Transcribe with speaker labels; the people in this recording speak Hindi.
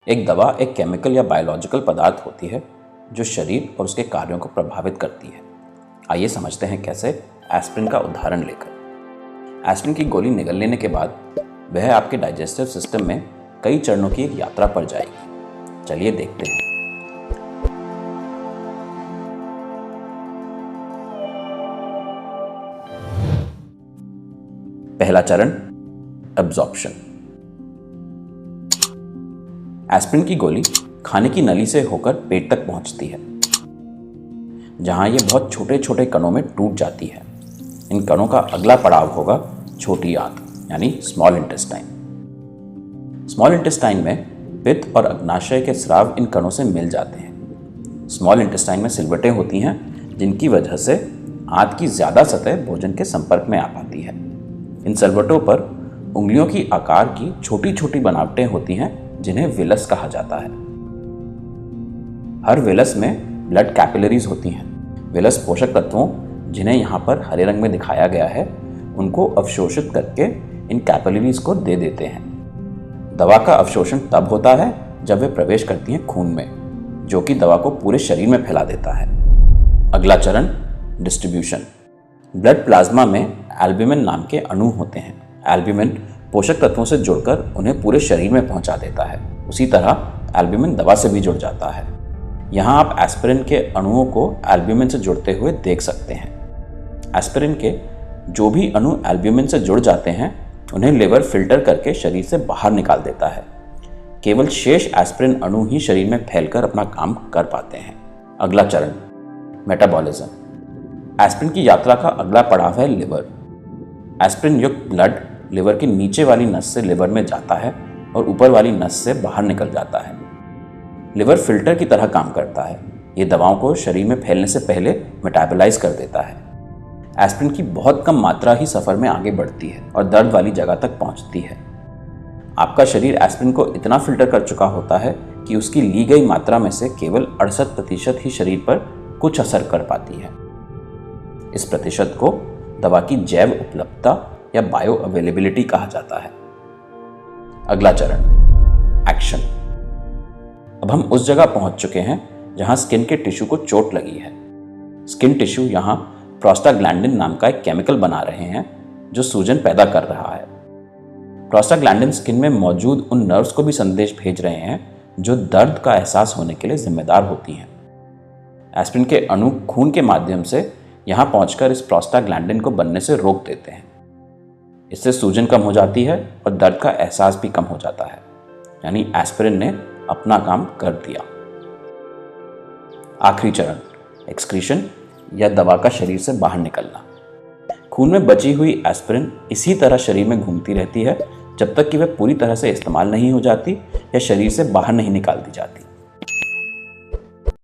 Speaker 1: एक दवा एक केमिकल या बायोलॉजिकल पदार्थ होती है जो शरीर और उसके कार्यों को प्रभावित करती है। आइए समझते हैं कैसे। एस्पिरिन का उदाहरण लेकर। एस्पिरिन की गोली निगल लेने के बाद वह आपके डाइजेस्टिव सिस्टम में कई चरणों की एक यात्रा पर जाएगी। चलिए देखते हैं। पहला चरण, एब्जॉर्प्शन। एस्पिरिन की गोली खाने की नली से होकर पेट तक पहुंचती है, जहां ये बहुत छोटे छोटे कणों में टूट जाती है। इन कणों का अगला पड़ाव होगा छोटी आंत यानी स्मॉल इंटेस्टाइन। स्मॉल इंटेस्टाइन में पित्त और अग्नाशय के स्राव इन कणों से मिल जाते हैं। स्मॉल इंटेस्टाइन में सिलवटें होती हैं, जिनकी वजह से आंत की ज्यादा सतह भोजन के संपर्क में आ पाती है। इन सिलवटों पर उंगलियों की आकार की छोटी छोटी बनावटें होती हैं, जिन्हें विलस कहा जाता है। हर विलस में ब्लड कैपिलरीज होती हैं। विलस पोषक तत्वों, जिन्हें यहाँ पर हरे रंग में दिखाया गया है, उनको अवशोषित करके इन कैपिलरीज को दे देते हैं। दवा का अवशोषण तब होता है जब वे प्रवेश करती हैं खून में, जो कि दवा को पूरे शरीर में फैला देता है। अगला चरण, डिस्ट्रीब्यूशन। ब्लड प्लाज्मा में एल्ब्यूमिन नाम के अणु होते हैं। एल्ब्यूमिन पोषक तत्वों से जुड़कर उन्हें पूरे शरीर में पहुंचा देता है। उसी तरह एल्ब्यूमिन दवा से भी जुड़ जाता है। यहाँ आप एस्पिरिन के अणुओं को एल्ब्यूमिन से जुड़ते हुए देख सकते हैं। एस्पिरिन के जो भी अणु एल्ब्यूमिन से जुड़ जाते हैं, उन्हें लिवर फिल्टर करके शरीर से बाहर निकाल देता है। केवल शेष एस्पिरिन अणु ही शरीर में फैलकर अपना काम कर पाते हैं। अगला चरण, मेटाबॉलिज्म। एस्पिरिन की यात्रा का अगला पड़ाव है लिवर। एस्पिरिन युक्त ब्लड लिवर की नीचे वाली नस से लिवर में जाता है और ऊपर वाली नस से बाहर निकल जाता है। लिवर फिल्टर की तरह काम करता है। ये दवाओं को शरीर में फैलने से पहले मेटाबोलाइज कर देता है। एस्पिरिन की बहुत कम मात्रा ही सफर में आगे बढ़ती है और दर्द वाली जगह तक पहुंचती है। आपका शरीर एस्पिरिन को इतना फिल्टर कर चुका होता है कि उसकी ली गई मात्रा में से केवल 68% ही शरीर पर कुछ असर कर पाती है। इस प्रतिशत को दवा की जैव उपलब्धता या बायो अवेलेबिलिटी कहा जाता है। अगला चरण, एक्शन। अब हम उस जगह पहुंच चुके हैं जहां स्किन के टिश्यू को चोट लगी है। स्किन टिश्यू यहां प्रोस्टाग्लैंडिन नाम का एक केमिकल बना रहे हैं, जो सूजन पैदा कर रहा है। प्रोस्टाग्लैंडिन स्किन में मौजूद उन नर्व्स को भी संदेश भेज रहे हैं जो दर्द का एहसास होने के लिए जिम्मेदार होती हैं। एस्पिरिन के अणु खून के माध्यम से यहां पहुंचकर इस प्रोस्टाग्लैंडिन को बनने से रोक देते हैं। इससे सूजन कम हो जाती है और दर्द का एहसास भी कम हो जाता है। यानी एस्पिरिन ने अपना काम कर दिया। आखिरी चरण, एक्सक्रीशन या दवा का शरीर से बाहर निकलना। खून में बची हुई एस्पिरिन इसी तरह शरीर में घूमती रहती है जब तक कि वह पूरी तरह से इस्तेमाल नहीं हो जाती या शरीर से बाहर नहीं निकाल दी जाती।